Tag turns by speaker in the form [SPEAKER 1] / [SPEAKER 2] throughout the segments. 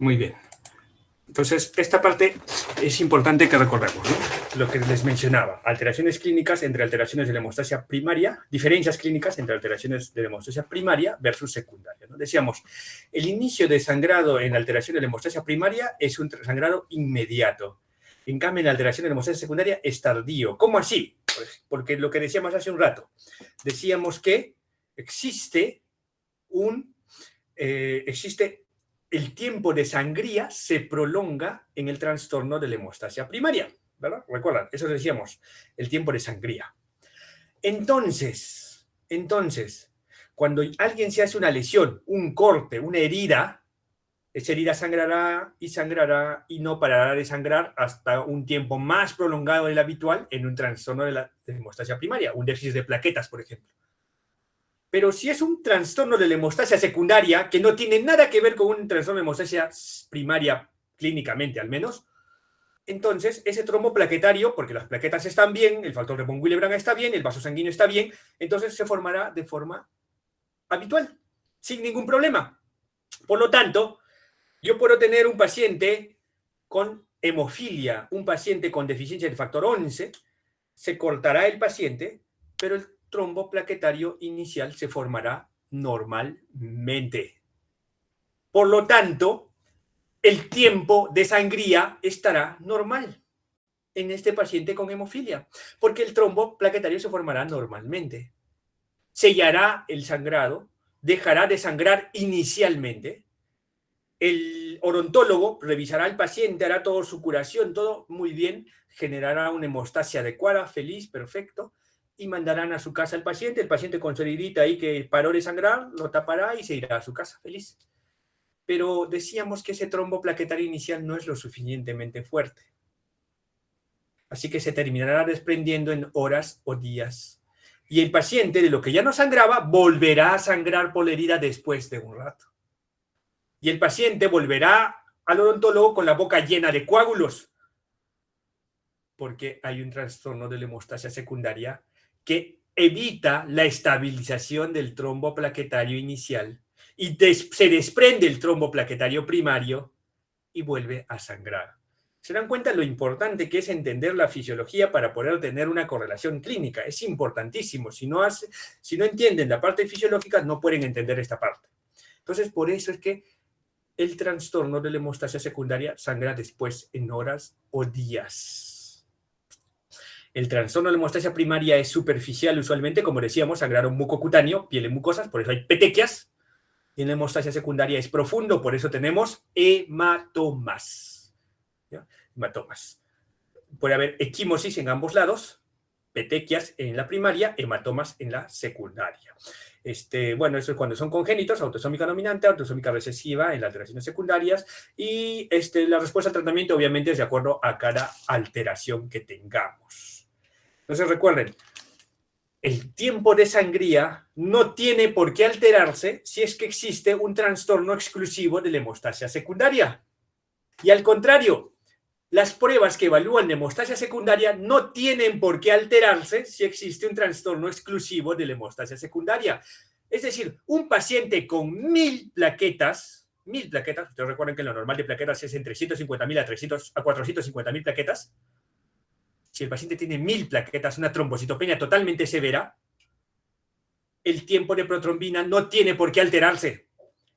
[SPEAKER 1] Muy bien. Entonces, esta parte es importante que recordemos, ¿no? Lo que les mencionaba, alteraciones clínicas entre alteraciones de la hemostasia primaria, diferencias clínicas entre alteraciones de la hemostasia primaria versus secundaria, ¿no? Decíamos, el inicio de sangrado en alteración de la hemostasia primaria es un sangrado inmediato. En cambio, en la alteración de la hemostasia secundaria es tardío. ¿Cómo así? Pues porque lo que decíamos hace un rato, decíamos que existe el tiempo de sangría se prolonga en el trastorno de la hemostasia primaria, ¿verdad? Recuerdan, eso decíamos, el tiempo de sangría. Entonces, cuando alguien se hace una lesión, un corte, una herida, esa herida sangrará y no parará de sangrar hasta un tiempo más prolongado del habitual en un trastorno de la hemostasia primaria, un déficit de plaquetas, por ejemplo. Pero si es un trastorno de la hemostasia secundaria, que no tiene nada que ver con un trastorno de hemostasia primaria, clínicamente al menos, entonces ese trombo plaquetario, porque las plaquetas están bien, el factor de von Willebrand está bien, el vaso sanguíneo está bien, entonces se formará de forma habitual, sin ningún problema. Por lo tanto, yo puedo tener un paciente con hemofilia, un paciente con deficiencia del factor 11, se cortará el paciente, pero el trombo plaquetario inicial se formará normalmente. Por lo tanto, el tiempo de sangría estará normal en este paciente con hemofilia, porque el trombo plaquetario se formará normalmente. Sellará el sangrado, dejará de sangrar inicialmente. El odontólogo revisará al paciente, hará toda su curación, todo muy bien, generará una hemostasia adecuada, feliz, perfecto, y mandarán a su casa al paciente. El paciente con su heridita ahí que paró de sangrar, lo tapará y se irá a su casa feliz. Pero decíamos que ese trombo plaquetario inicial no es lo suficientemente fuerte. Así que se terminará desprendiendo en horas o días. Y el paciente, de lo que ya no sangraba, volverá a sangrar por la herida después de un rato. Y el paciente volverá al odontólogo con la boca llena de coágulos, porque hay un trastorno de la hemostasia secundaria que evita la estabilización del trombo plaquetario inicial y se desprende el trombo plaquetario primario y vuelve a sangrar. ¿Se dan cuenta lo importante que es entender la fisiología para poder tener una correlación clínica? Es importantísimo. Si no entienden la parte fisiológica, no pueden entender esta parte. Entonces, por eso es que el trastorno de la hemostasia secundaria sangra después en horas o días. El trastorno de la hemostasia primaria es superficial usualmente, como decíamos, sangrado mucocutáneo, piel en mucosas, por eso hay petequias. Y en la hemostasia secundaria es profundo, por eso tenemos hematomas. ¿Ya? Hematomas. Puede haber equimosis en ambos lados, petequias en la primaria, hematomas en la secundaria. Bueno, eso es cuando son congénitos, autosómica dominante, autosómica recesiva en las alteraciones secundarias, y la respuesta al tratamiento obviamente es de acuerdo a cada alteración que tengamos. Entonces recuerden, el tiempo de sangría no tiene por qué alterarse si es que existe un trastorno exclusivo de la hemostasia secundaria. Y al contrario, las pruebas que evalúan la hemostasia secundaria no tienen por qué alterarse si existe un trastorno exclusivo de la hemostasia secundaria. Es decir, un paciente con 1000 plaquetas, ustedes recuerdan que lo normal de plaquetas es entre 150.000 a 450.000 plaquetas. Si el paciente tiene 1000 plaquetas, una trombocitopenia totalmente severa, el tiempo de protrombina no tiene por qué alterarse.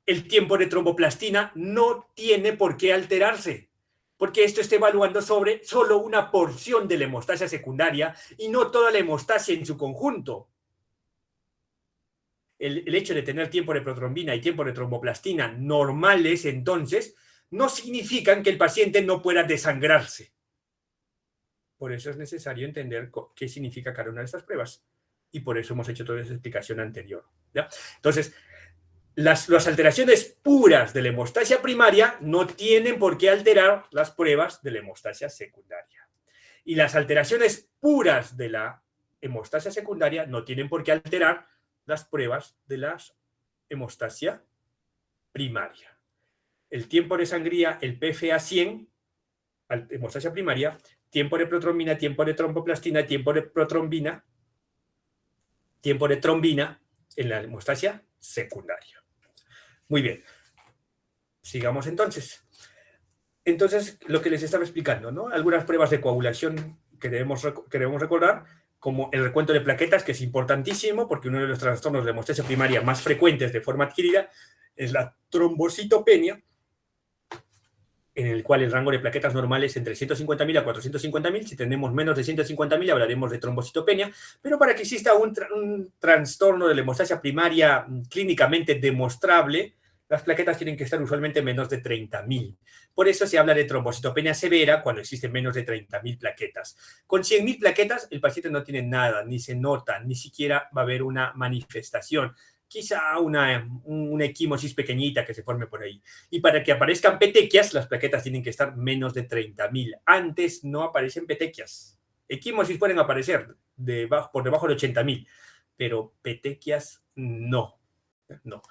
[SPEAKER 1] El tiempo de tromboplastina no tiene por qué alterarse, porque esto está evaluando sobre solo una porción de la hemostasia secundaria y no toda la hemostasia en su conjunto. El hecho de tener tiempo de protrombina y tiempo de tromboplastina normales, entonces, no significan que el paciente no pueda desangrarse. Por eso es necesario entender qué significa cada una de estas pruebas. Y por eso hemos hecho toda esa explicación anterior. ¿Ya? Entonces, las alteraciones puras de la hemostasia primaria no tienen por qué alterar las pruebas de la hemostasia secundaria. Y las alteraciones puras de la hemostasia secundaria no tienen por qué alterar las pruebas de la hemostasia primaria. El tiempo de sangría, el PFA 100, hemostasia primaria, tiempo de protrombina, tiempo de tromboplastina, tiempo de protrombina, tiempo de trombina en la hemostasia secundaria. Muy bien. Sigamos entonces. Entonces, lo que les estaba explicando, ¿no? Algunas pruebas de coagulación que debemos recordar, como el recuento de plaquetas, que es importantísimo, porque uno de los trastornos de hemostasia primaria más frecuentes de forma adquirida es la trombocitopenia, en el cual el rango de plaquetas normales es entre 150.000 a 450.000. Si tenemos menos de 150.000, hablaremos de trombocitopenia. Pero para que exista un trastorno de la hemostasia primaria clínicamente demostrable, las plaquetas tienen que estar usualmente menos de 30.000. Por eso se habla de trombocitopenia severa cuando existen menos de 30.000 plaquetas. Con 100.000 plaquetas, el paciente no tiene nada, ni se nota, ni siquiera va a haber una manifestación. Quizá una equimosis pequeñita que se forme por ahí. Y para que aparezcan petequias, las plaquetas tienen que estar menos de 30.000. Antes no aparecen petequias. Equimosis pueden aparecer por debajo de 80.000, pero petequias no. No.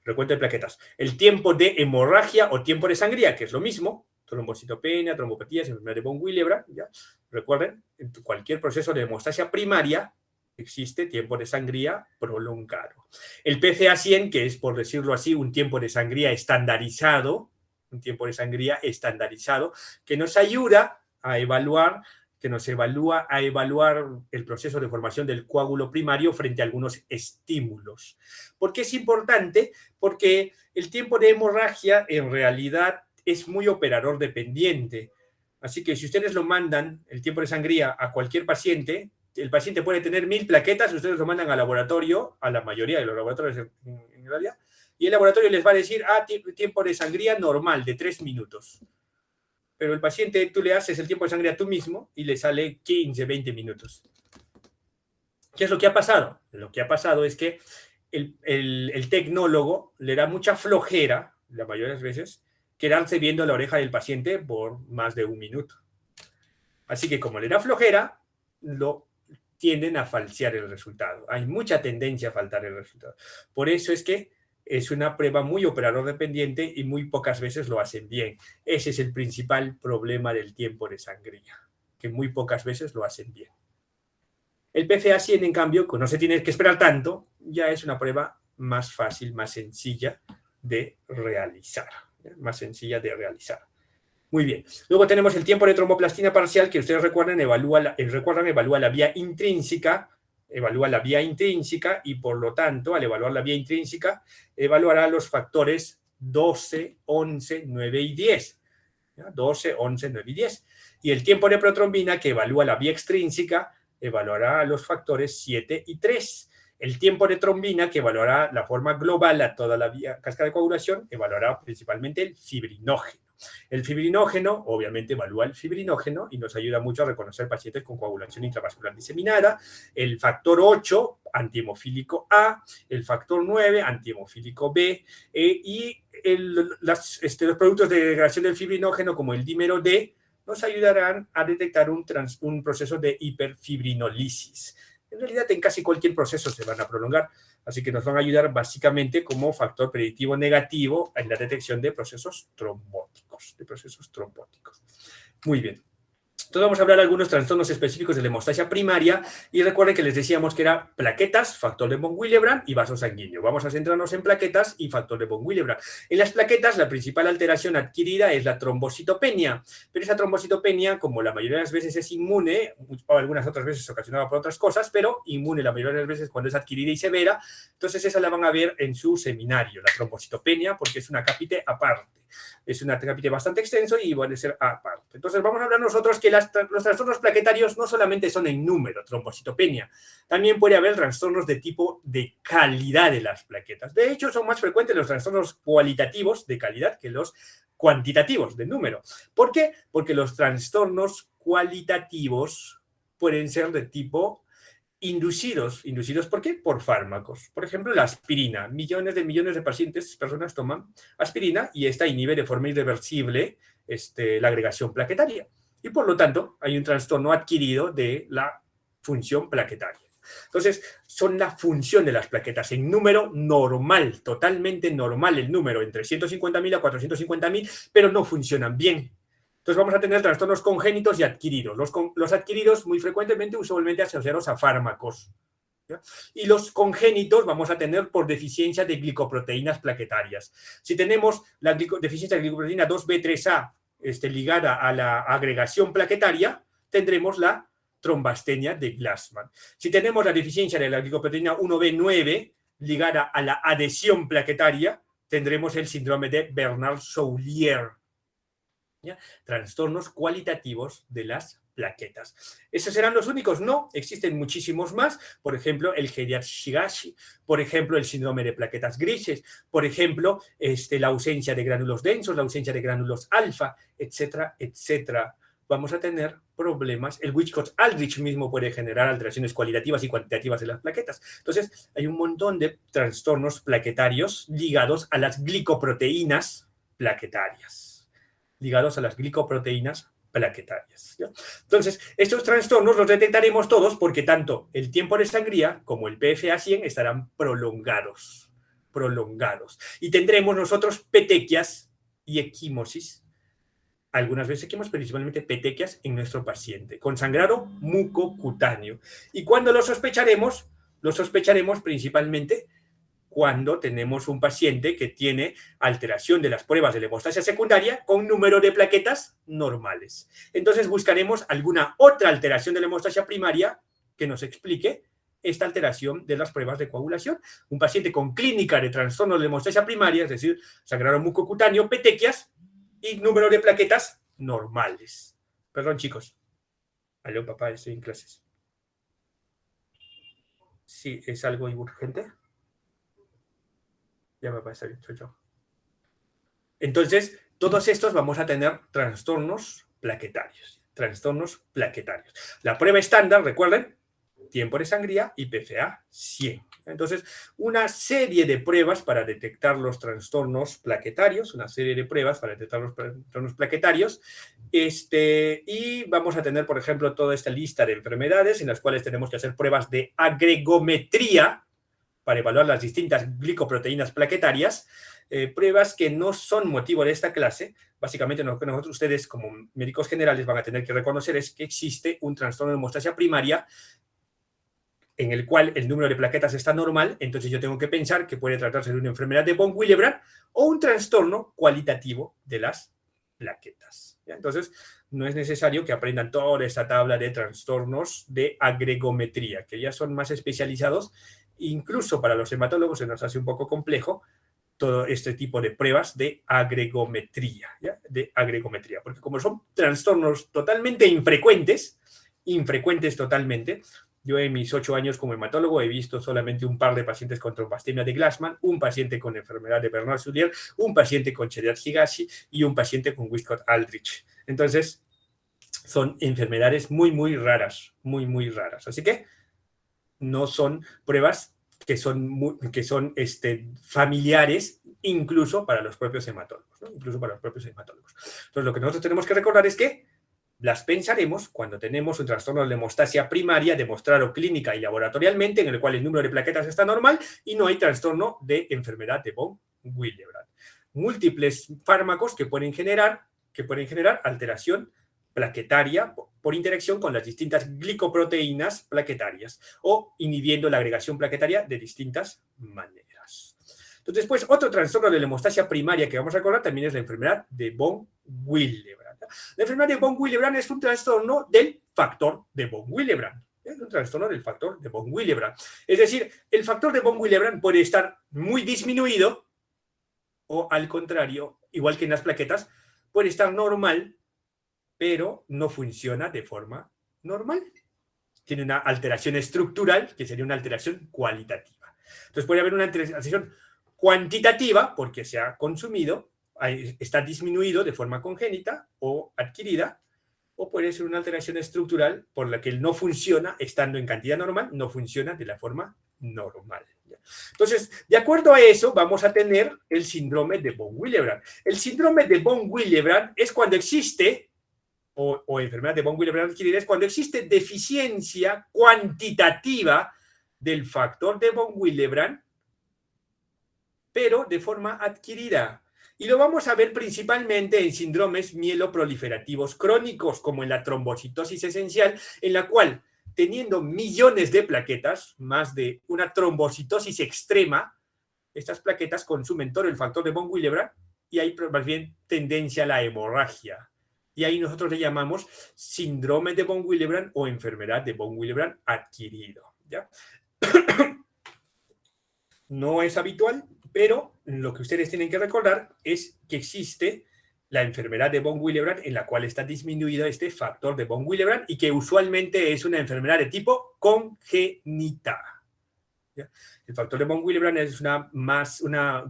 [SPEAKER 1] Recuento de plaquetas. El tiempo de hemorragia o tiempo de sangría, que es lo mismo, trombocitopenia, trombopatías, enfermedad de von Willebrand, ¿ya? Recuerden, en cualquier proceso de hemostasia primaria existe tiempo de sangría prolongado. El PCA100, que es, por decirlo así, un tiempo de sangría estandarizado, que nos ayuda a evaluar el proceso de formación del coágulo primario frente a algunos estímulos. ¿Por qué es importante? Porque el tiempo de hemorragia en realidad es muy operador dependiente. Así que si ustedes lo mandan, el tiempo de sangría, a cualquier paciente, el paciente puede tener 1.000 plaquetas, ustedes lo mandan al laboratorio, a la mayoría de los laboratorios en realidad, y el laboratorio les va a decir, tiempo de sangría normal, de 3 minutos. Pero el paciente, tú le haces el tiempo de sangría tú mismo y le sale 15, 20 minutos. ¿Qué es lo que ha pasado? Lo que ha pasado es que el tecnólogo le da mucha flojera, la mayoría de las veces, quedarse viendo la oreja del paciente por más de 1 minuto. Así que como le da flojera, tienden a falsear el resultado. Hay mucha tendencia a faltar el resultado. Por eso es que es una prueba muy operador dependiente y muy pocas veces lo hacen bien. Ese es el principal problema del tiempo de sangría, que muy pocas veces lo hacen bien. El PCA100, en cambio, que no se tiene que esperar tanto, ya es una prueba más fácil, más sencilla de realizar. Muy bien. Luego tenemos el tiempo de tromboplastina parcial, que ustedes recuerdan, evalúa la vía intrínseca, y por lo tanto, al evaluar la vía intrínseca, evaluará los factores 12, 11, 9 y 10. ¿Ya? 12, 11, 9 y 10. Y el tiempo de protrombina, que evalúa la vía extrínseca, evaluará los factores 7 y 3. El tiempo de trombina, que evaluará la forma global a toda la vía cascada de coagulación, evaluará principalmente el fibrinógeno. El fibrinógeno, obviamente, evalúa el fibrinógeno y nos ayuda mucho a reconocer pacientes con coagulación intravascular diseminada. El factor 8, antihemofílico A, el factor 9, antihemofílico B, y los productos de degradación del fibrinógeno, como el dímero D, nos ayudarán a detectar un proceso de hiperfibrinolisis. En realidad, en casi cualquier proceso se van a prolongar, así que nos van a ayudar básicamente como factor predictivo negativo en la detección de procesos trombóticos. Muy bien. Entonces vamos a hablar de algunos trastornos específicos de la hemostasia primaria y recuerden que les decíamos que era plaquetas, factor de von Willebrand y vaso sanguíneo. Vamos a centrarnos en plaquetas y factor de von Willebrand. En las plaquetas la principal alteración adquirida es la trombocitopenia, pero esa trombocitopenia, como la mayoría de las veces es inmune, o algunas otras veces ocasionada por otras cosas, pero inmune la mayoría de las veces cuando es adquirida y severa, entonces esa la van a ver en su seminario, la trombocitopenia, porque es una cápite aparte. Es un cápite bastante extenso y puede ser aparte. Entonces vamos a hablar nosotros que los trastornos plaquetarios no solamente son en número, trombocitopenia, también puede haber trastornos de tipo de calidad de las plaquetas. De hecho, son más frecuentes los trastornos cualitativos de calidad que los cuantitativos de número. ¿Por qué? Porque los trastornos cualitativos pueden ser de tipo inducidos. ¿Inducidos por qué? Por fármacos. Por ejemplo, la aspirina. Millones de personas toman aspirina y esta inhibe de forma irreversible la agregación plaquetaria. Y por lo tanto, hay un trastorno adquirido de la función plaquetaria. Entonces, son la función de las plaquetas en número normal, totalmente normal el número, entre 150.000 a 450.000, pero no funcionan bien. Entonces vamos a tener trastornos congénitos y adquiridos. Los adquiridos muy frecuentemente, usualmente asociados a fármacos. ¿ya? Y los congénitos vamos a tener por deficiencia de glicoproteínas plaquetarias. Si tenemos la deficiencia de glicoproteína 2B3A ligada a la agregación plaquetaria, tendremos la trombastenia de Glassman. Si tenemos la deficiencia de la glicoproteína 1B9 ligada a la adhesión plaquetaria, tendremos el síndrome de Bernard-Soulier. ¿Ya? Trastornos cualitativos de las plaquetas. ¿Esos serán los únicos? No, existen muchísimos más. Por ejemplo, el Hediad-Higashi, por ejemplo, el síndrome de plaquetas grises, por ejemplo, la ausencia de gránulos densos, la ausencia de gránulos alfa, etcétera, etcétera. Vamos a tener problemas. El Wiskott-Aldrich mismo puede generar alteraciones cualitativas y cuantitativas de las plaquetas. Entonces, hay un montón de trastornos plaquetarios ligados a las glicoproteínas plaquetarias. ¿Ya? Entonces, estos trastornos los detectaremos todos porque tanto el tiempo de sangría como el PFA100 estarán prolongados. Y tendremos nosotros petequias y equimosis, algunas veces equimosis, principalmente petequias en nuestro paciente, con sangrado mucocutáneo. ¿Y cuándo lo sospecharemos? Lo sospecharemos principalmente cuando tenemos un paciente que tiene alteración de las pruebas de la hemostasia secundaria con número de plaquetas normales. Entonces buscaremos alguna otra alteración de la hemostasia primaria que nos explique esta alteración de las pruebas de coagulación. Un paciente con clínica de trastorno de la hemostasia primaria, es decir, sangrado mucocutáneo, petequias y número de plaquetas normales. Perdón, chicos. Aló, papá, estoy en clases. Sí, es algo urgente. Ya, papá, está bien, chao. Entonces, todos estos vamos a tener trastornos plaquetarios. La prueba estándar, recuerden, tiempo de sangría y PFA 100. Entonces, una serie de pruebas para detectar los trastornos plaquetarios, y vamos a tener, por ejemplo, toda esta lista de enfermedades en las cuales tenemos que hacer pruebas de agregometría para evaluar las distintas glicoproteínas plaquetarias, pruebas que no son motivo de esta clase. Básicamente, lo que ustedes como médicos generales van a tener que reconocer es que existe un trastorno de hemostasia primaria en el cual el número de plaquetas está normal, entonces yo tengo que pensar que puede tratarse de una enfermedad de von Willebrand o un trastorno cualitativo de las plaquetas. ¿Ya? Entonces, no es necesario que aprendan toda esta tabla de trastornos de agregometría, que ya son más especializados. Incluso para los hematólogos se nos hace un poco complejo todo este tipo de pruebas de agregometría, ¿ya? Porque como son trastornos totalmente infrecuentes totalmente. Yo en mis 8 años como hematólogo he visto solamente un par de pacientes con trombastemia de Glassman, un paciente con enfermedad de Bernard-Soulier, un paciente con Hediad-Higashi y un paciente con Wiskott-Aldrich. Entonces, son enfermedades muy, muy raras. Así que no son pruebas que son familiares incluso para los propios hematólogos, ¿no? Entonces, lo que nosotros tenemos que recordar es que las pensaremos cuando tenemos un trastorno de la hemostasia primaria demostrado clínica y laboratorialmente, en el cual el número de plaquetas está normal y no hay trastorno de enfermedad de von Willebrand. Múltiples fármacos que pueden generar alteración plaquetaria por interacción con las distintas glicoproteínas plaquetarias o inhibiendo la agregación plaquetaria de distintas maneras. Entonces, después, otro trastorno de la hemostasia primaria que vamos a recordar también es la enfermedad de von Willebrand. La enfermedad de von Willebrand es un trastorno del factor de von Willebrand. Es un trastorno del factor de von Willebrand. Es decir, el factor de von Willebrand puede estar muy disminuido o, al contrario, igual que en las plaquetas, puede estar normal, pero no funciona de forma normal. Tiene una alteración estructural, que sería una alteración cualitativa. Entonces puede haber una alteración cuantitativa, porque se ha consumido, está disminuido de forma congénita o adquirida, o puede ser una alteración estructural por la que no funciona, estando en cantidad normal, no funciona de la forma normal. Entonces, de acuerdo a eso, vamos a tener el síndrome de von Willebrand. El síndrome de von Willebrand es cuando existe, o enfermedad de von Willebrand adquirida, es cuando existe deficiencia cuantitativa del factor de von Willebrand, pero de forma adquirida. Y lo vamos a ver principalmente en síndromes mieloproliferativos crónicos, como en la trombocitosis esencial, en la cual teniendo millones de plaquetas, más de una trombocitosis extrema, estas plaquetas consumen todo el factor de von Willebrand y hay más bien tendencia a la hemorragia. Y ahí nosotros le llamamos síndrome de von Willebrand o enfermedad de von Willebrand adquirido, ¿ya? No es habitual, pero lo que ustedes tienen que recordar es que existe la enfermedad de von Willebrand en la cual está disminuido este factor de von Willebrand y que usualmente es una enfermedad de tipo congénita. ¿Ya? El factor de von Willebrand es una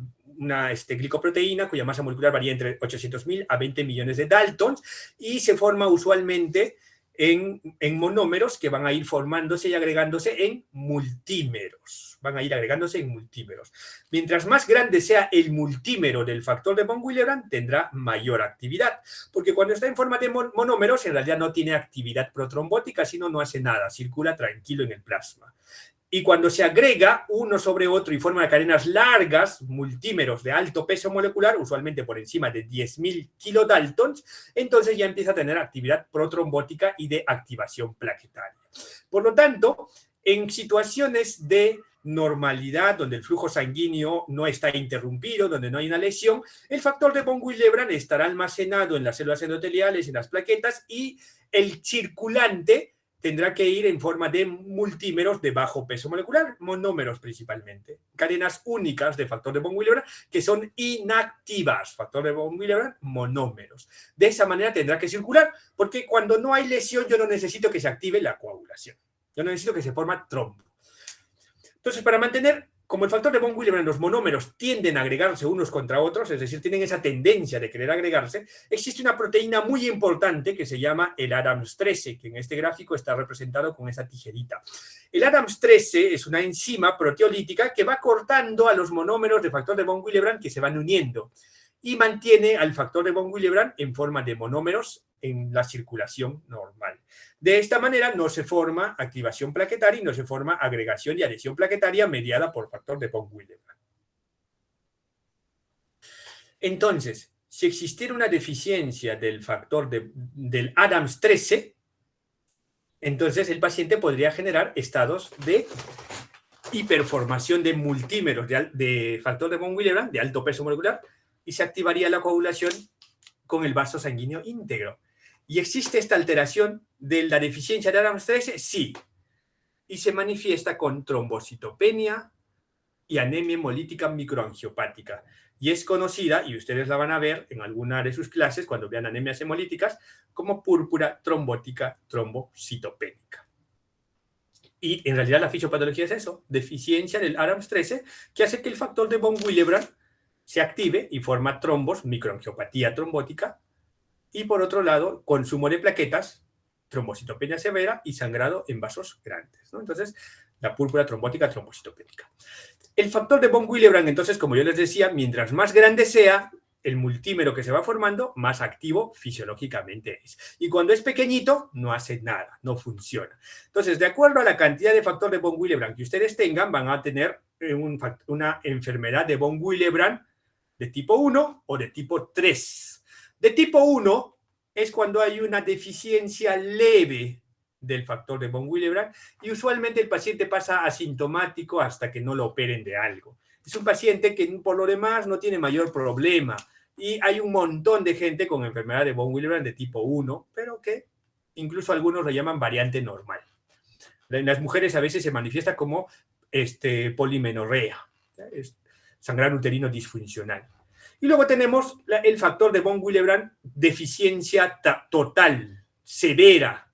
[SPEAKER 1] glicoproteína cuya masa molecular varía entre 800.000 a 20 millones de Daltons y se forma usualmente en monómeros que van a ir formándose y agregándose en multímeros. Van a ir agregándose en multímeros. Mientras más grande sea el multímero del factor de von Willebrand, tendrá mayor actividad, porque cuando está en forma de monómeros, en realidad no tiene actividad protrombótica, sino no hace nada, circula tranquilo en el plasma. Y cuando se agrega uno sobre otro y forma cadenas largas, multímeros de alto peso molecular, usualmente por encima de 10.000 kilodaltons, entonces ya empieza a tener actividad protrombótica y de activación plaquetaria. Por lo tanto, en situaciones de normalidad, donde el flujo sanguíneo no está interrumpido, donde no hay una lesión, el factor de von Willebrand estará almacenado en las células endoteliales, en las plaquetas, y el circulante tendrá que ir en forma de multímeros de bajo peso molecular, monómeros principalmente, cadenas únicas de factor de von Willebrand que son inactivas, factor de von Willebrand, monómeros. De esa manera tendrá que circular, porque cuando no hay lesión yo no necesito que se active la coagulación, yo no necesito que se forme trombo. Entonces, para mantener, como el factor de von Willebrand, los monómeros tienden a agregarse unos contra otros, es decir, tienen esa tendencia de querer agregarse, existe una proteína muy importante que se llama el ADAMS13, que en este gráfico está representado con esa tijerita. El ADAMS13 es una enzima proteolítica que va cortando a los monómeros de factor de von Willebrand que se van uniendo y mantiene al factor de von Willebrand en forma de monómeros en la circulación normal. De esta manera no se forma activación plaquetaria y no se forma agregación y adhesión plaquetaria mediada por factor de von Willebrand. Entonces, si existiera una deficiencia del factor del ADAMS13, entonces el paciente podría generar estados de hiperformación de multímeros de factor de von Willebrand de alto peso molecular y se activaría la coagulación con el vaso sanguíneo íntegro. ¿Y existe esta alteración de la deficiencia de ADAMS13? Sí. Y se manifiesta con trombocitopenia y anemia hemolítica microangiopática. Y es conocida, y ustedes la van a ver en alguna de sus clases cuando vean anemias hemolíticas, como púrpura trombótica trombocitopénica. Y en realidad la fisiopatología es eso, deficiencia del ADAMS13, que hace que el factor de von Willebrand se active y forma trombos, microangiopatía trombótica, y por otro lado, consumo de plaquetas, trombocitopenia severa y sangrado en vasos grandes, ¿no? Entonces, la púrpura trombótica trombocitopénica. El factor de von Willebrand, entonces, como yo les decía, mientras más grande sea el multímero que se va formando, más activo fisiológicamente es. Y cuando es pequeñito, no hace nada, no funciona. Entonces, de acuerdo a la cantidad de factor de von Willebrand que ustedes tengan, van a tener una enfermedad de von Willebrand de tipo 1 o de tipo 3. De tipo 1 es cuando hay una deficiencia leve del factor de von Willebrand y usualmente el paciente pasa asintomático hasta que no lo operen de algo. Es un paciente que por lo demás no tiene mayor problema y hay un montón de gente con enfermedad de von Willebrand de tipo 1, pero que incluso algunos lo llaman variante normal. En las mujeres a veces se manifiesta como polimenorrea, sangrado uterino disfuncional. Y luego tenemos el factor de von Willebrand, deficiencia total, severa.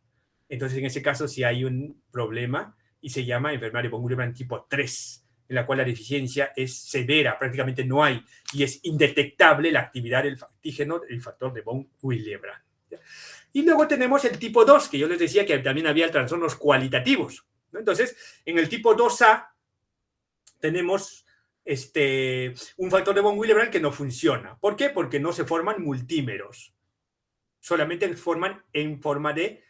[SPEAKER 1] Entonces, en ese caso, sí hay un problema y se llama enfermedad de von Willebrand tipo 3, en la cual la deficiencia es severa, prácticamente no hay, y es indetectable la actividad del antígeno, el factor de von Willebrand. Y luego tenemos el tipo 2, que yo les decía que también había trastornos cualitativos, ¿no? Entonces, en el tipo 2A tenemos un factor de von Willebrand que no funciona. ¿Por qué? Porque no se forman multímeros. Solamente se forman en forma de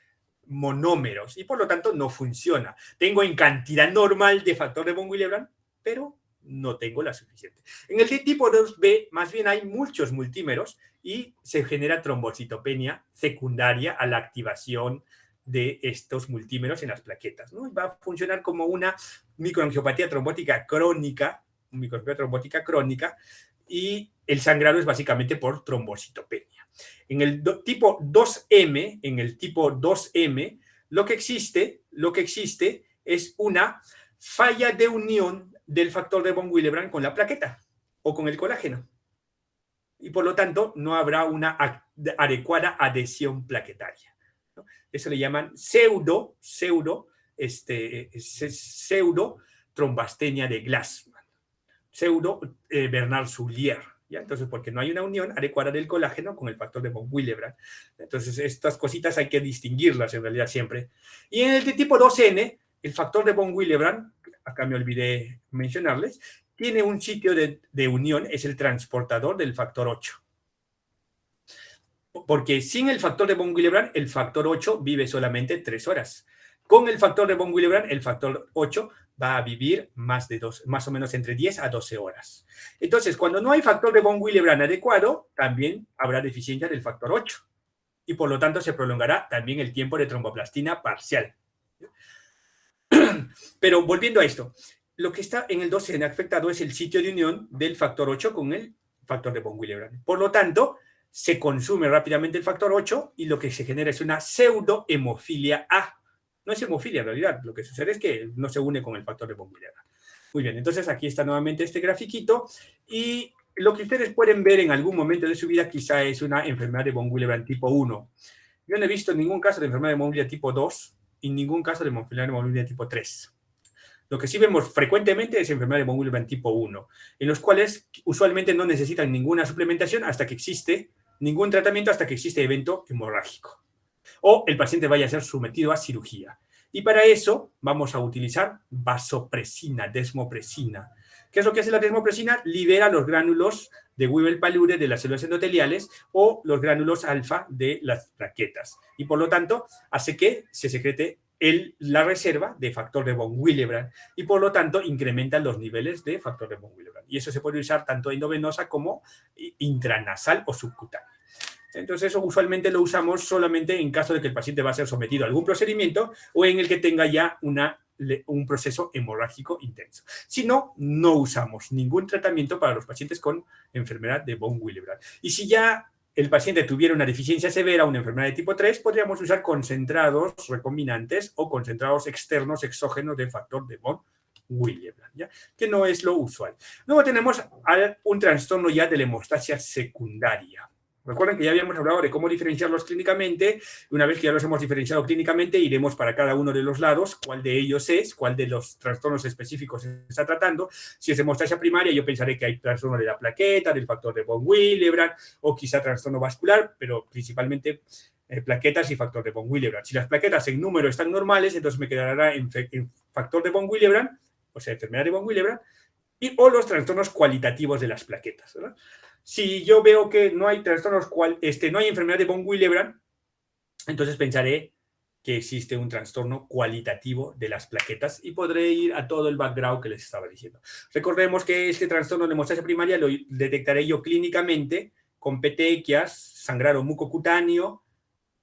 [SPEAKER 1] monómeros y por lo tanto no funciona. Tengo en cantidad normal de factor de von Willebrand, pero no tengo la suficiente. En el tipo 2B más bien hay muchos multímeros y se genera trombocitopenia secundaria a la activación de estos multímeros en las plaquetas, ¿no? Y va a funcionar como una microangiopatía trombótica crónica, y el sangrado es básicamente por trombocitopenia. En el tipo 2M, lo que existe es una falla de unión del factor de von Willebrand con la plaqueta o con el colágeno. Y por lo tanto, no habrá una adecuada adhesión plaquetaria, ¿no? Eso le llaman pseudo trombastenia de Glassman, pseudo Bernard-Soulier. ¿Ya? Entonces, porque no hay una unión adecuada del colágeno con el factor de von Willebrand. Entonces, estas cositas hay que distinguirlas en realidad siempre. Y en el de tipo 2N, el factor de von Willebrand, acá me olvidé mencionarles, tiene un sitio de unión, es el transportador del factor 8. Porque sin el factor de von Willebrand, el factor 8 vive solamente 3 horas. Con el factor de von Willebrand, el factor 8 va a vivir más o menos entre 10 a 12 horas. Entonces, cuando no hay factor de von Willebrand adecuado, también habrá deficiencia del factor 8. Y por lo tanto se prolongará también el tiempo de tromboplastina parcial. Pero volviendo a esto, lo que está en el 2N afectado es el sitio de unión del factor 8 con el factor de von Willebrand. Por lo tanto, se consume rápidamente el factor 8 y lo que se genera es una pseudohemofilia A. No es hemofilia en realidad, lo que sucede es que no se une con el factor de von Willebrand. Muy bien, entonces aquí está nuevamente este grafiquito y lo que ustedes pueden ver en algún momento de su vida quizá es una enfermedad de von Willebrand tipo 1. Yo no he visto ningún caso de enfermedad de von Willebrand tipo 2 y ningún caso de enfermedad de von Willebrand tipo 3. Lo que sí vemos frecuentemente es enfermedad de von Willebrand tipo 1, en los cuales usualmente no necesitan ninguna suplementación hasta que existe, ningún tratamiento hasta que existe evento hemorrágico. O el paciente vaya a ser sometido a cirugía. Y para eso vamos a utilizar vasopresina, desmopresina. ¿Qué es lo que hace la desmopresina? Libera los gránulos de Weber-Palure de las células endoteliales o los gránulos alfa de las plaquetas. Y por lo tanto, hace que se secrete la reserva de factor de von Willebrand y por lo tanto incrementa los niveles de factor de von Willebrand. Y eso se puede usar tanto endovenosa como intranasal o subcutáneo. Entonces, eso usualmente lo usamos solamente en caso de que el paciente va a ser sometido a algún procedimiento o en el que tenga ya un proceso hemorrágico intenso. Si no, no usamos ningún tratamiento para los pacientes con enfermedad de von Willebrand. Y si ya el paciente tuviera una deficiencia severa, una enfermedad de tipo 3, podríamos usar concentrados recombinantes o concentrados externos exógenos de factor de von Willebrand, ¿ya? Que no es lo usual. Luego tenemos un trastorno ya de la hemostasia secundaria. Recuerden que ya habíamos hablado de cómo diferenciarlos clínicamente. Una vez que ya los hemos diferenciado clínicamente, iremos para cada uno de los lados, cuál de ellos es, cuál de los trastornos específicos se está tratando. Si es hemostasia primaria, yo pensaré que hay trastorno de la plaqueta, del factor de von Willebrand, o quizá trastorno vascular, pero principalmente plaquetas y factor de von Willebrand. Si las plaquetas en número están normales, entonces me quedará en factor de von Willebrand, o sea, enfermedad de von Willebrand, o los trastornos cualitativos de las plaquetas, ¿verdad? Si yo veo que no hay trastornos, no hay enfermedad de von Willebrand, entonces pensaré que existe un trastorno cualitativo de las plaquetas y podré ir a todo el background que les estaba diciendo. Recordemos que este trastorno de hemostasia primaria lo detectaré yo clínicamente con petequias, sangrado mucocutáneo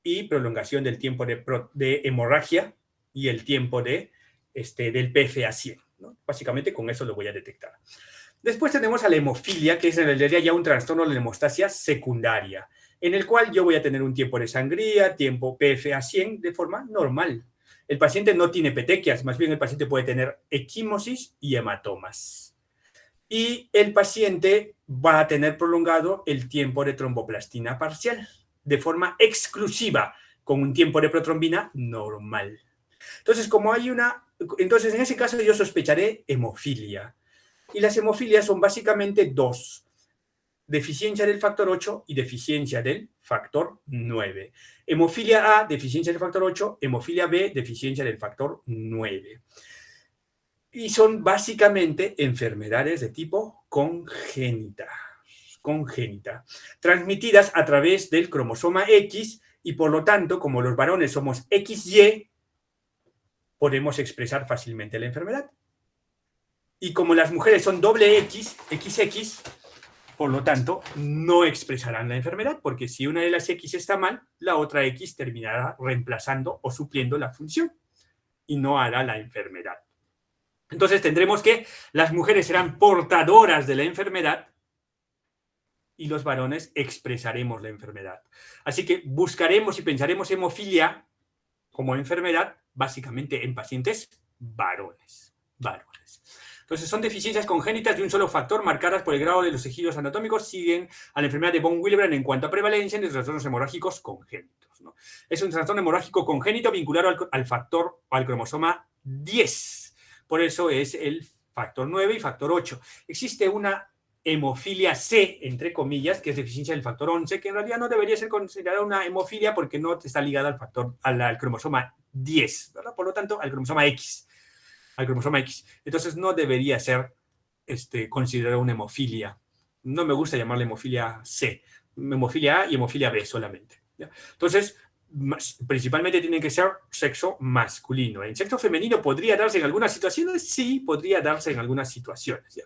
[SPEAKER 1] y prolongación del tiempo de hemorragia y el tiempo del PFA 100, ¿no? Básicamente con eso lo voy a detectar. Después tenemos a la hemofilia, que es en realidad ya un trastorno de la hemostasia secundaria, en el cual yo voy a tener un tiempo de sangría, tiempo PFA 100 de forma normal. El paciente no tiene petequias, más bien el paciente puede tener equimosis y hematomas. Y el paciente va a tener prolongado el tiempo de tromboplastina parcial, de forma exclusiva, con un tiempo de protrombina normal. Entonces, entonces en ese caso yo sospecharé hemofilia. Y las hemofilias son básicamente dos: deficiencia del factor 8 y deficiencia del factor 9. Hemofilia A, deficiencia del factor 8, hemofilia B, deficiencia del factor 9. Y son básicamente enfermedades de tipo congénita, transmitidas a través del cromosoma X y por lo tanto, como los varones somos XY, podemos expresar fácilmente la enfermedad. Y como las mujeres son doble X, XX, Por lo tanto, no expresarán la enfermedad, porque si una de las X está mal, la otra X terminará reemplazando o supliendo la función y no hará la enfermedad. Entonces tendremos que las mujeres serán portadoras de la enfermedad y los varones expresaremos la enfermedad. Así que buscaremos y pensaremos hemofilia como enfermedad básicamente en pacientes varones. Entonces son deficiencias congénitas de un solo factor marcadas por el grado de los tejidos anatómicos, siguen a la enfermedad de von Willebrand en cuanto a prevalencia de trastornos hemorrágicos congénitos, ¿no? Es un trastorno hemorrágico congénito vinculado al factor o al cromosoma 10. Por eso es el factor 9 y factor 8. Existe una hemofilia C, entre comillas, que es deficiencia del factor 11, que en realidad no debería ser considerada una hemofilia porque no está ligada al cromosoma 10, ¿verdad? Por lo tanto, al cromosoma X. Entonces no debería ser considerada una hemofilia. No me gusta llamarla hemofilia C, hemofilia A y hemofilia B solamente, ¿ya? Entonces, principalmente tiene que ser sexo masculino. ¿En sexo femenino podría darse en algunas situaciones? Sí, podría darse en algunas situaciones, ¿ya?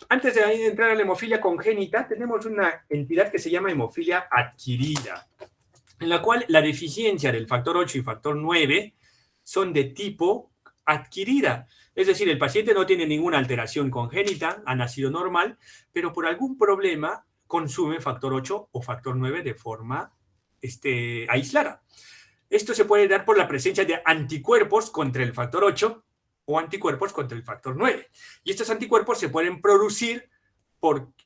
[SPEAKER 1] Antes de entrar a la hemofilia congénita, tenemos una entidad que se llama hemofilia adquirida, en la cual la deficiencia del factor 8 y factor 9 son de tipo adquirida. Es decir, el paciente no tiene ninguna alteración congénita, ha nacido normal, pero por algún problema consume factor 8 o factor 9 de forma aislada. Esto se puede dar por la presencia de anticuerpos contra el factor 8 o anticuerpos contra el factor 9. Y estos anticuerpos se pueden producir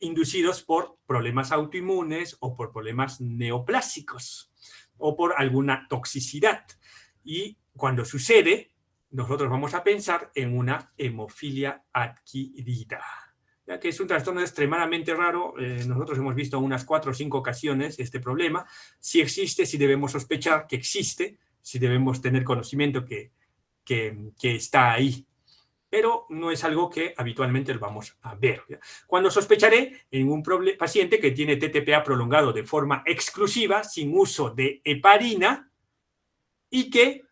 [SPEAKER 1] inducidos por problemas autoinmunes o por problemas neoplásicos o por alguna toxicidad. Y cuando sucede, nosotros vamos a pensar en una hemofilia adquirida, ya que es un trastorno extremadamente raro. Nosotros hemos visto en unas 4 o 5 ocasiones este problema. Si existe, si debemos sospechar que existe, si debemos tener conocimiento que está ahí, pero no es algo que habitualmente lo vamos a ver. Cuando sospecharé en un paciente que tiene TTPA prolongado de forma exclusiva, sin uso de heparina, y que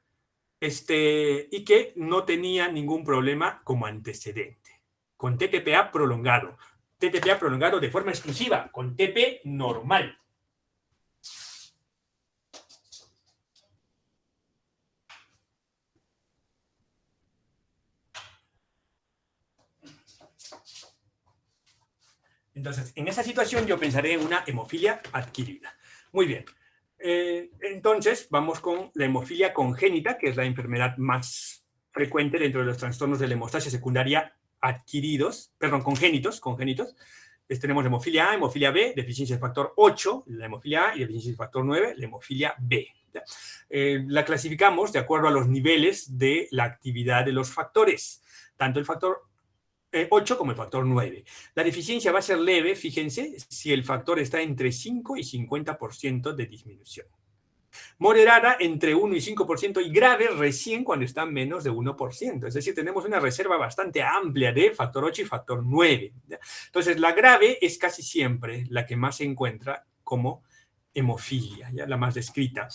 [SPEAKER 1] no tenía ningún problema como antecedente, con TTPA prolongado de forma exclusiva, con TP normal. Entonces, en esa situación yo pensaré en una hemofilia adquirida. Muy bien. Entonces, vamos con la hemofilia congénita, que es la enfermedad más frecuente dentro de los trastornos de la hemostasia secundaria congénitos. Tenemos hemofilia A, hemofilia B, deficiencia del factor 8, la hemofilia A, y deficiencia del factor 9, la hemofilia B. La clasificamos de acuerdo a los niveles de la actividad de los factores, tanto el factor 8 como el factor 9. La deficiencia va a ser leve, fíjense, si el factor está entre 5 y 50% de disminución. Moderada entre 1 y 5% y grave recién cuando está menos de 1%. Es decir, tenemos una reserva bastante amplia de factor 8 y factor 9. Entonces, la grave es casi siempre la que más se encuentra como hemofilia, ¿ya? La más descrita.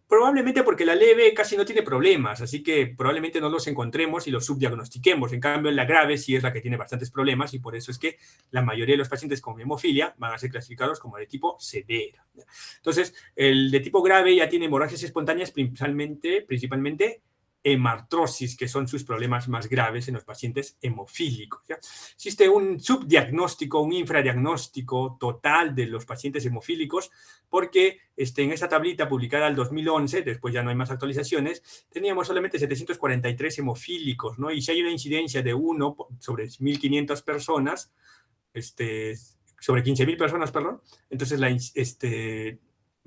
[SPEAKER 1] Probablemente porque la leve casi no tiene problemas, así que probablemente no los encontremos y los subdiagnostiquemos. En cambio, la grave sí es la que tiene bastantes problemas y por eso es que la mayoría de los pacientes con hemofilia van a ser clasificados como de tipo severa, ¿ya? Entonces, el de tipo grave ya tiene hemorragias espontáneas, principalmente hemartrosis, que son sus problemas más graves en los pacientes hemofílicos, ¿ya? Existe un subdiagnóstico, un infradiagnóstico total de los pacientes hemofílicos, porque en esta tablita publicada en 2011, después ya no hay más actualizaciones, teníamos solamente 743 hemofílicos, ¿no? Y si hay una incidencia de 1 sobre 1.500 personas, sobre 15.000 personas, perdón, entonces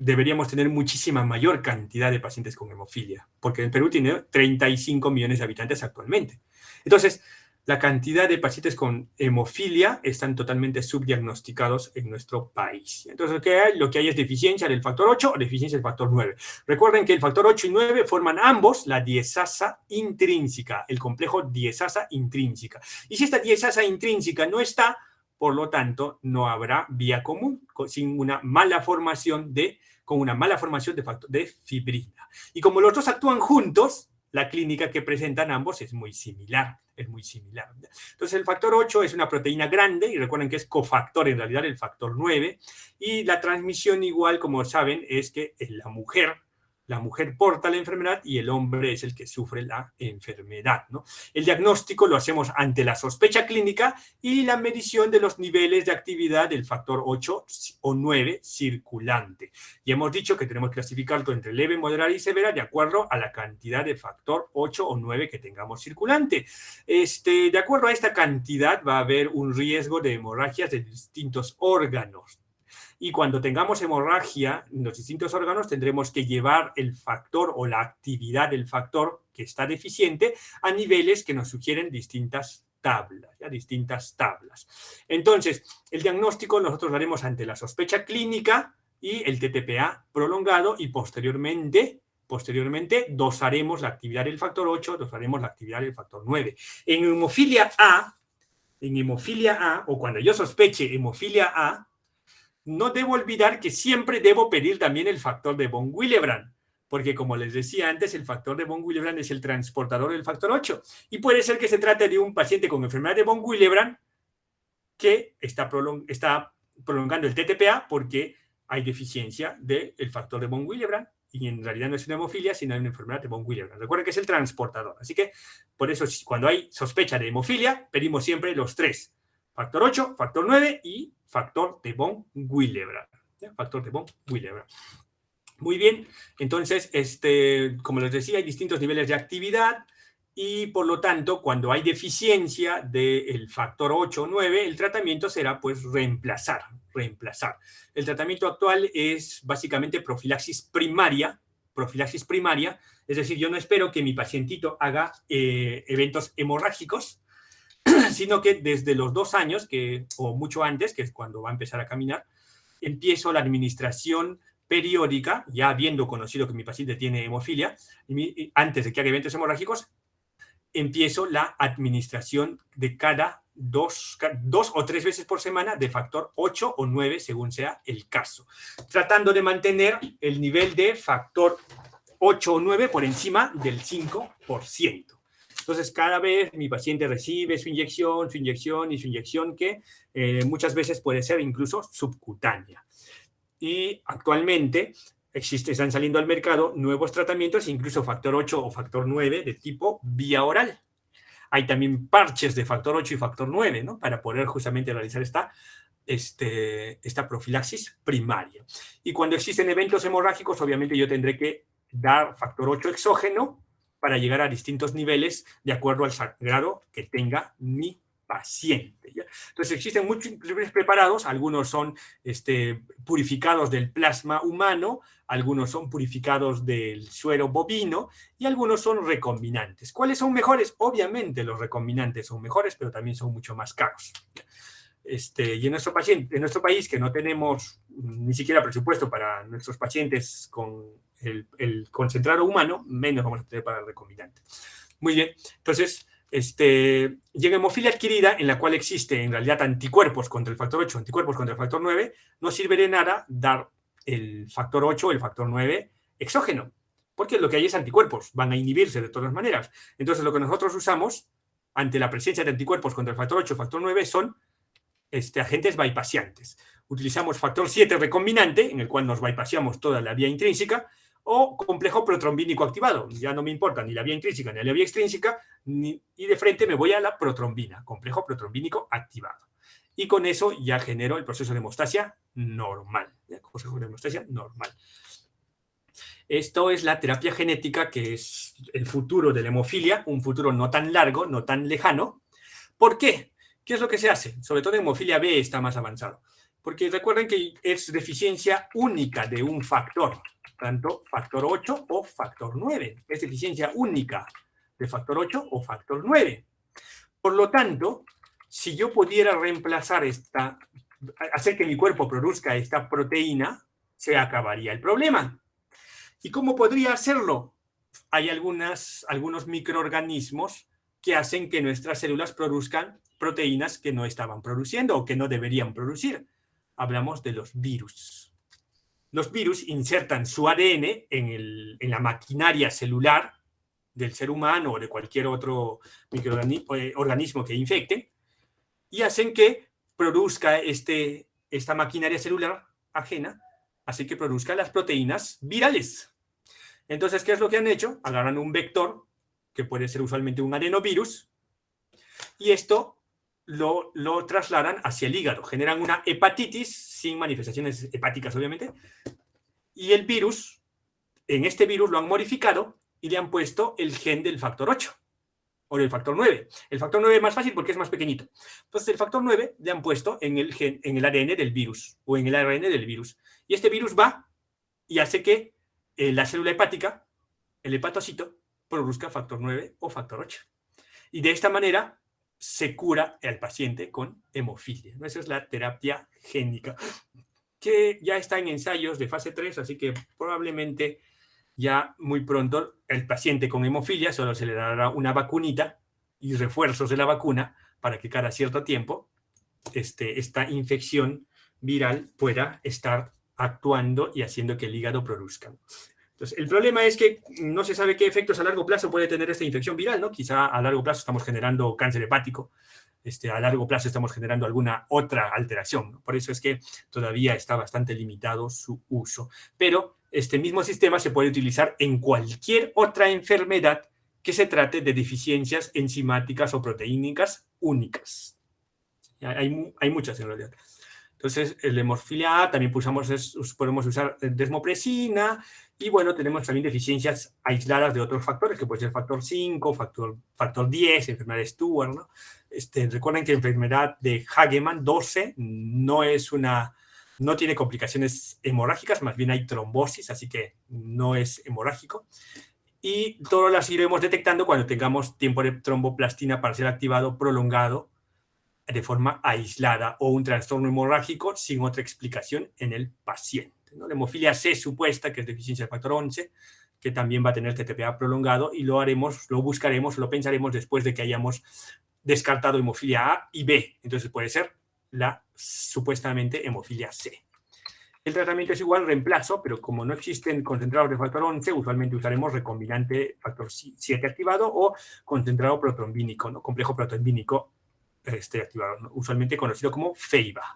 [SPEAKER 1] deberíamos tener muchísima mayor cantidad de pacientes con hemofilia, porque el Perú tiene 35 millones de habitantes actualmente. Entonces, la cantidad de pacientes con hemofilia están totalmente subdiagnosticados en nuestro país. Entonces, lo que hay es deficiencia del factor 8 o deficiencia del factor 9. Recuerden que el factor 8 y 9 forman ambos la diesasa intrínseca, el complejo diesasa intrínseca. Y si esta diesasa intrínseca no está, por lo tanto, no habrá vía común con una mala formación de fibrina. Y como los dos actúan juntos, la clínica que presentan ambos es muy similar. Es muy similar. Entonces, el factor 8 es una proteína grande, y recuerden que es cofactor en realidad el factor 9, y la transmisión igual, como saben, es que en la mujer porta la enfermedad y el hombre es el que sufre la enfermedad, ¿no? El diagnóstico lo hacemos ante la sospecha clínica y la medición de los niveles de actividad del factor 8 o 9 circulante. Y hemos dicho que tenemos que clasificarlo entre leve, moderada y severa de acuerdo a la cantidad de factor 8 o 9 que tengamos circulante. De acuerdo a esta cantidad va a haber un riesgo de hemorragias de distintos órganos. Y cuando tengamos hemorragia en los distintos órganos, tendremos que llevar el factor o la actividad del factor que está deficiente a niveles que nos sugieren distintas tablas, ¿ya? Distintas tablas. Entonces, el diagnóstico nosotros lo haremos ante la sospecha clínica y el TTPA prolongado, y posteriormente dosaremos la actividad del factor 8, dosaremos la actividad del factor 9. En hemofilia A, o cuando yo sospeche hemofilia A, no debo olvidar que siempre debo pedir también el factor de von Willebrand, porque como les decía antes, el factor de von Willebrand es el transportador del factor 8, y puede ser que se trate de un paciente con enfermedad de von Willebrand que está prolongando el TTPA porque hay deficiencia del factor de von Willebrand, y en realidad no es una hemofilia, sino una enfermedad de von Willebrand. Recuerden que es el transportador. Así que, por eso, cuando hay sospecha de hemofilia, pedimos siempre los tres: factor 8, factor 9 y factor de von Willebrand. ¿Ya? Factor de von Willebrand. Muy bien, entonces, como les decía, hay distintos niveles de actividad, y por lo tanto, cuando hay deficiencia del factor 8 o 9, el tratamiento será pues reemplazar. El tratamiento actual es básicamente profilaxis primaria, es decir, yo no espero que mi pacientito haga eventos hemorrágicos, sino que desde los 2 años, o mucho antes, que es cuando va a empezar a caminar, empiezo la administración periódica, ya habiendo conocido que mi paciente tiene hemofilia, antes de que haga eventos hemorrágicos, empiezo la administración de cada 2 o 3 veces por semana de factor 8 o 9, según sea el caso, tratando de mantener el nivel de factor 8 o 9 por encima del 5%. Entonces, cada vez mi paciente recibe su inyección, que muchas veces puede ser incluso subcutánea. Y actualmente están saliendo al mercado nuevos tratamientos, incluso factor 8 o factor 9 de tipo vía oral. Hay también parches de factor 8 y factor 9, ¿no? Para poder justamente realizar esta profilaxis primaria. Y cuando existen eventos hemorrágicos, obviamente yo tendré que dar factor 8 exógeno para llegar a distintos niveles de acuerdo al sangrado que tenga mi paciente, ¿ya? Entonces existen muchos preparados, algunos son purificados del plasma humano, algunos son purificados del suero bovino y algunos son recombinantes. ¿Cuáles son mejores? Obviamente los recombinantes son mejores, pero también son mucho más caros. Y en nuestro país, que no tenemos ni siquiera presupuesto para nuestros pacientes con el concentrado humano, menos vamos a tener para el recombinante. Muy bien, entonces llega hemofilia adquirida, en la cual existe en realidad anticuerpos contra el factor 8, anticuerpos contra el factor 9, no sirve de nada dar el factor 8 o el factor 9 exógeno, porque lo que hay es anticuerpos, van a inhibirse de todas maneras. Entonces lo que nosotros usamos ante la presencia de anticuerpos contra el factor 8 o factor 9 son agentes bypassiantes. Utilizamos factor 7 recombinante, en el cual nos bypassamos toda la vía intrínseca, o complejo protrombínico activado. Ya no me importa ni la vía intrínseca ni la vía extrínseca, y de frente me voy a la protrombina, complejo protrombínico activado. Y con eso ya genero el proceso de hemostasia normal. Esto es la terapia genética, que es el futuro de la hemofilia, un futuro no tan largo, no tan lejano. ¿Por qué? ¿Qué es lo que se hace? Sobre todo en hemofilia B está más avanzado. Porque recuerden que es deficiencia única de un factor, tanto factor 8 o factor 9. Es deficiencia única de factor 8 o factor 9. Por lo tanto, si yo pudiera reemplazar hacer que mi cuerpo produzca esta proteína, se acabaría el problema. ¿Y cómo podría hacerlo? Hay algunos microorganismos que hacen que nuestras células produzcan proteínas que no estaban produciendo o que no deberían producir. Hablamos de los virus. Los virus insertan su ADN en la maquinaria celular del ser humano o de cualquier otro organismo que infecte, y hacen que produzca esta maquinaria celular ajena, así que produzca las proteínas virales. Entonces, ¿qué es lo que han hecho? Agarran un vector, que puede ser usualmente un adenovirus, y esto lo trasladan hacia el hígado. Generan una hepatitis, sin manifestaciones hepáticas, obviamente, y el virus, en este virus lo han modificado y le han puesto el gen del factor 8 o del factor 9. El factor 9 es más fácil porque es más pequeñito. Entonces, el factor 9 le han puesto en el ADN del virus o en el ARN del virus. Y este virus va y hace que la célula hepática, el hepatocito, produzca factor 9 o factor 8. Y de esta manera se cura al paciente con hemofilia. Esa es la terapia génica, que ya está en ensayos de fase 3, así que probablemente ya muy pronto el paciente con hemofilia solo se le dará una vacunita y refuerzos de la vacuna para que cada cierto tiempo esta infección viral pueda estar actuando y haciendo que el hígado produzca. Entonces, el problema es que no se sabe qué efectos a largo plazo puede tener esta infección viral, ¿no? Quizá a largo plazo estamos generando cáncer hepático, a largo plazo estamos generando alguna otra alteración, ¿no? Por eso es que todavía está bastante limitado su uso. Pero este mismo sistema se puede utilizar en cualquier otra enfermedad que se trate de deficiencias enzimáticas o proteínicas únicas. Hay muchas en realidad. Entonces, la hemofilia A también podemos usar desmopresina, y bueno, tenemos también deficiencias aisladas de otros factores, que puede ser factor 5, factor 10, enfermedad de Stewart, ¿no? Recuerden que la enfermedad de Hagemann 12 no tiene complicaciones hemorrágicas, más bien hay trombosis, así que no es hemorrágico. Y todas las iremos detectando cuando tengamos tiempo de tromboplastina parcial activado prolongado de forma aislada o un trastorno hemorrágico sin otra explicación en el paciente, ¿no? La hemofilia C supuesta, que es deficiencia del factor 11, que también va a tener TTPA prolongado, y lo buscaremos, lo pensaremos después de que hayamos descartado hemofilia A y B. Entonces puede ser la supuestamente hemofilia C. El tratamiento es igual, reemplazo, pero como no existen concentrados de factor 11, usualmente usaremos recombinante factor 7 activado o concentrado protrombínico, ¿no? Complejo protrombínico activado, ¿no? Usualmente conocido como FEIBA.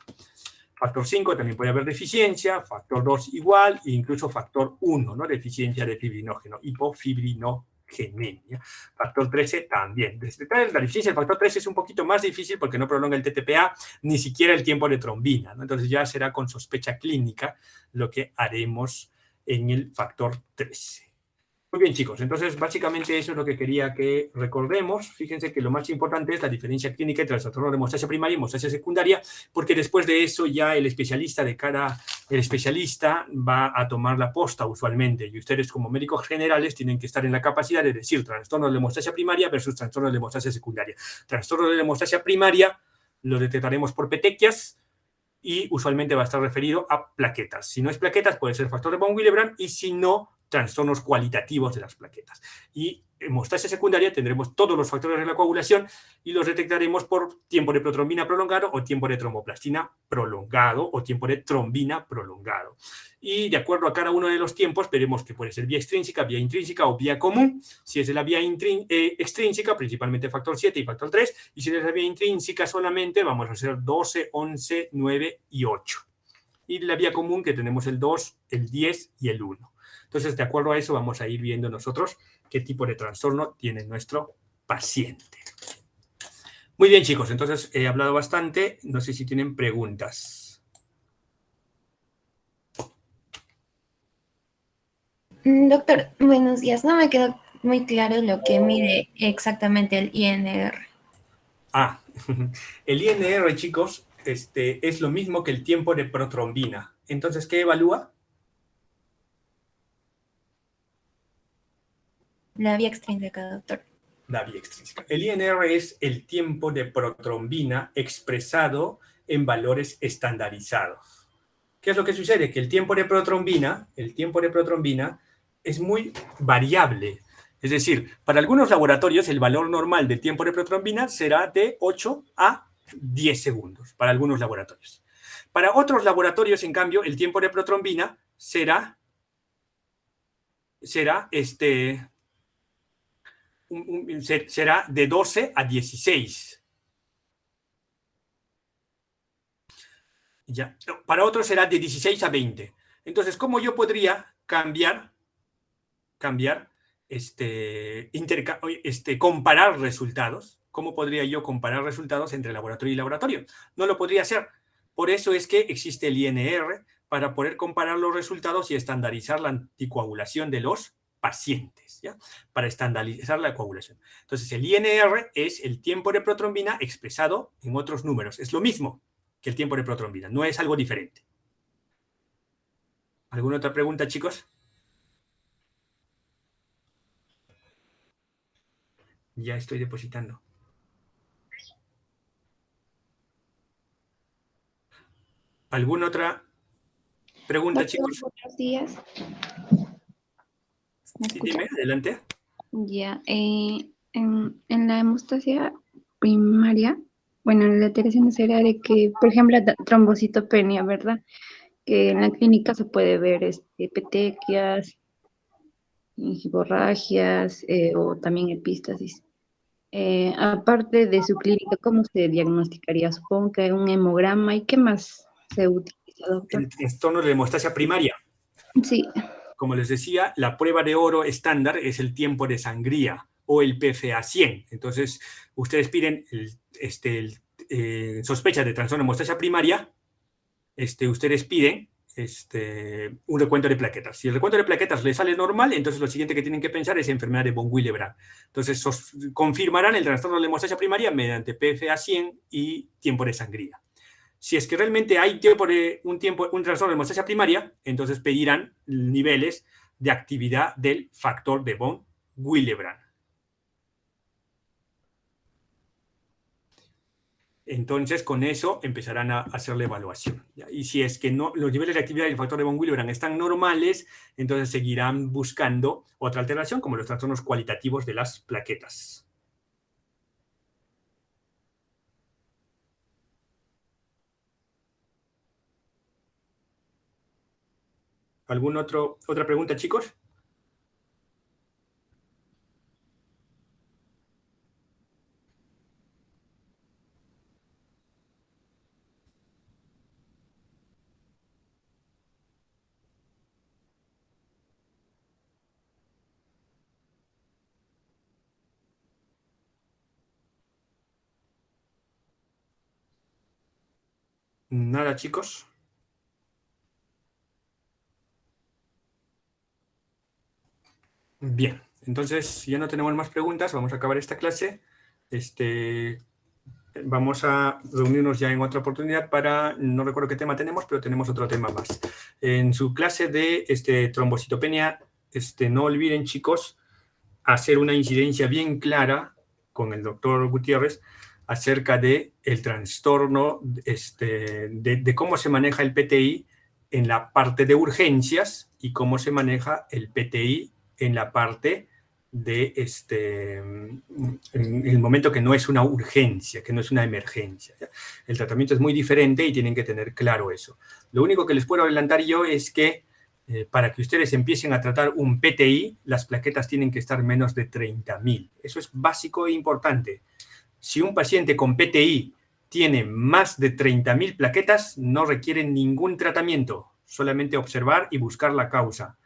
[SPEAKER 1] Factor 5 también puede haber deficiencia, factor 2 igual, e incluso factor 1, ¿no? Deficiencia de fibrinógeno, hipofibrinogenia. Factor 13 también. La deficiencia del factor 13 es un poquito más difícil porque no prolonga el TTPA, ni siquiera el tiempo de trombina, ¿no? Entonces ya será con sospecha clínica lo que haremos en el factor 13. Muy bien, chicos, entonces básicamente eso es lo que quería que recordemos. Fíjense que lo más importante es la diferencia clínica entre el trastorno de hemostasia primaria y hemostasia secundaria, porque después de eso ya el especialista va a tomar la posta usualmente, y ustedes como médicos generales tienen que estar en la capacidad de decir trastorno de la hemostasia primaria versus trastorno de la hemostasia secundaria. Trastorno de la hemostasia primaria lo detectaremos por petequias y usualmente va a estar referido a plaquetas. Si no es plaquetas, puede ser factor de von Willebrand, y si no, trastornos cualitativos de las plaquetas. Y hemostasia secundaria tendremos todos los factores de la coagulación y los detectaremos por tiempo de protrombina prolongado o tiempo de tromboplastina prolongado o tiempo de trombina prolongado. Y de acuerdo a cada uno de los tiempos, veremos que puede ser vía extrínseca, vía intrínseca o vía común. Si es de la vía extrínseca, principalmente factor 7 y factor 3, y si es de la vía intrínseca solamente, vamos a hacer 12, 11, 9 y 8. Y la vía común, que tenemos el 2, el 10 y el 1. Entonces, de acuerdo a eso, vamos a ir viendo nosotros qué tipo de trastorno tiene nuestro paciente. Muy bien, chicos, entonces he hablado bastante. No sé si tienen preguntas.
[SPEAKER 2] Doctor, buenos días. No me quedó muy claro lo que mide exactamente el INR.
[SPEAKER 1] El INR, chicos, es lo mismo que el tiempo de protrombina. Entonces, ¿qué evalúa?
[SPEAKER 2] La vía extrínseca, doctor.
[SPEAKER 1] La vía extrínseca. El INR es el tiempo de protrombina expresado en valores estandarizados. ¿Qué es lo que sucede? Que el tiempo de protrombina es muy variable. Es decir, para algunos laboratorios el valor normal del tiempo de protrombina será de 8 a 10 segundos, para algunos laboratorios. Para otros laboratorios, en cambio, el tiempo de protrombina será será de 12 a 16. Ya. Para otros será de 16 a 20. Entonces, ¿cómo yo podría comparar resultados? ¿Cómo podría yo comparar resultados entre laboratorio y laboratorio? No lo podría hacer. Por eso es que existe el INR, para poder comparar los resultados y estandarizar la anticoagulación de los pacientes, ¿ya? Para estandarizar la coagulación. Entonces, el INR es el tiempo de protrombina expresado en otros números. Es lo mismo que el tiempo de protrombina, no es algo diferente. ¿Alguna otra pregunta, chicos? Ya estoy depositando. ¿Alguna otra pregunta,
[SPEAKER 3] Doctor,
[SPEAKER 1] chicos?
[SPEAKER 3] buenos días. ¿Me
[SPEAKER 1] Sí,
[SPEAKER 3] escucha?
[SPEAKER 1] dime, adelante.
[SPEAKER 3] Ya. En la hemostasia primaria, bueno, en la alteración sería de que, por ejemplo, la trombocitopenia, ¿verdad? Que en la clínica se puede ver petequias, hemorragias o también epístasis. Aparte de su clínica, ¿cómo se diagnosticaría? Supongo que un hemograma. ¿Y qué más se utiliza, doctor?
[SPEAKER 1] El trastorno de la hemostasia primaria.
[SPEAKER 3] Sí.
[SPEAKER 1] Como les decía, la prueba de oro estándar es el tiempo de sangría o el PFA 100. Entonces, ustedes piden sospecha de trastorno de hemostasia primaria, ustedes piden un recuento de plaquetas. Si el recuento de plaquetas les sale normal, entonces lo siguiente que tienen que pensar es enfermedad de von Willebrand. Entonces, confirmarán el trastorno de la hemostasia primaria mediante PFA 100 y tiempo de sangría. Si es que realmente hay un trastorno de hemostasia primaria, entonces pedirán niveles de actividad del factor de von Willebrand. Entonces, con eso empezarán a hacer la evaluación. ¿Ya? Y si es que no, los niveles de actividad del factor de von Willebrand están normales, entonces seguirán buscando otra alteración, como los trastornos cualitativos de las plaquetas. ¿Alguna otra pregunta, chicos? Nada, chicos. Bien, entonces, si ya no tenemos más preguntas, vamos a acabar esta clase. Vamos a reunirnos ya en otra oportunidad para, no recuerdo qué tema tenemos, pero tenemos otro tema más. En su clase de trombocitopenia, no olviden, chicos, hacer una incidencia bien clara con el doctor Gutiérrez acerca de el trastorno, de cómo se maneja el PTI en la parte de urgencias y cómo se maneja el PTI en la parte de en el momento que no es una urgencia, que no es una emergencia. ¿Ya? El tratamiento es muy diferente y tienen que tener claro eso. Lo único que les puedo adelantar yo es que para que ustedes empiecen a tratar un PTI, las plaquetas tienen que estar menos de 30.000. Eso es básico e importante. Si un paciente con PTI tiene más de 30.000 plaquetas, no requieren ningún tratamiento, solamente observar y buscar la causa.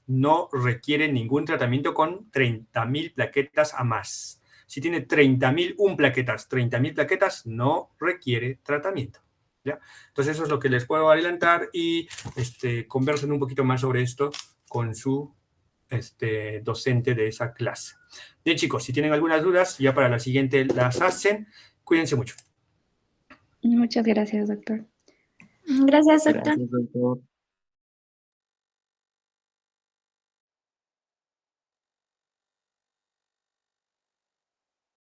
[SPEAKER 1] No requieren ningún tratamiento con 30.000 plaquetas a más. Si tiene 30.001 plaquetas, 30.000 plaquetas, no requiere tratamiento. ¿Ya? Entonces eso es lo que les puedo adelantar y conversen un poquito más sobre esto con su docente de esa clase. Bien, chicos, si tienen algunas dudas, ya para la siguiente las hacen. Cuídense mucho.
[SPEAKER 3] Muchas gracias, doctor.
[SPEAKER 2] Gracias, doctor.
[SPEAKER 4] Gracias, doctor.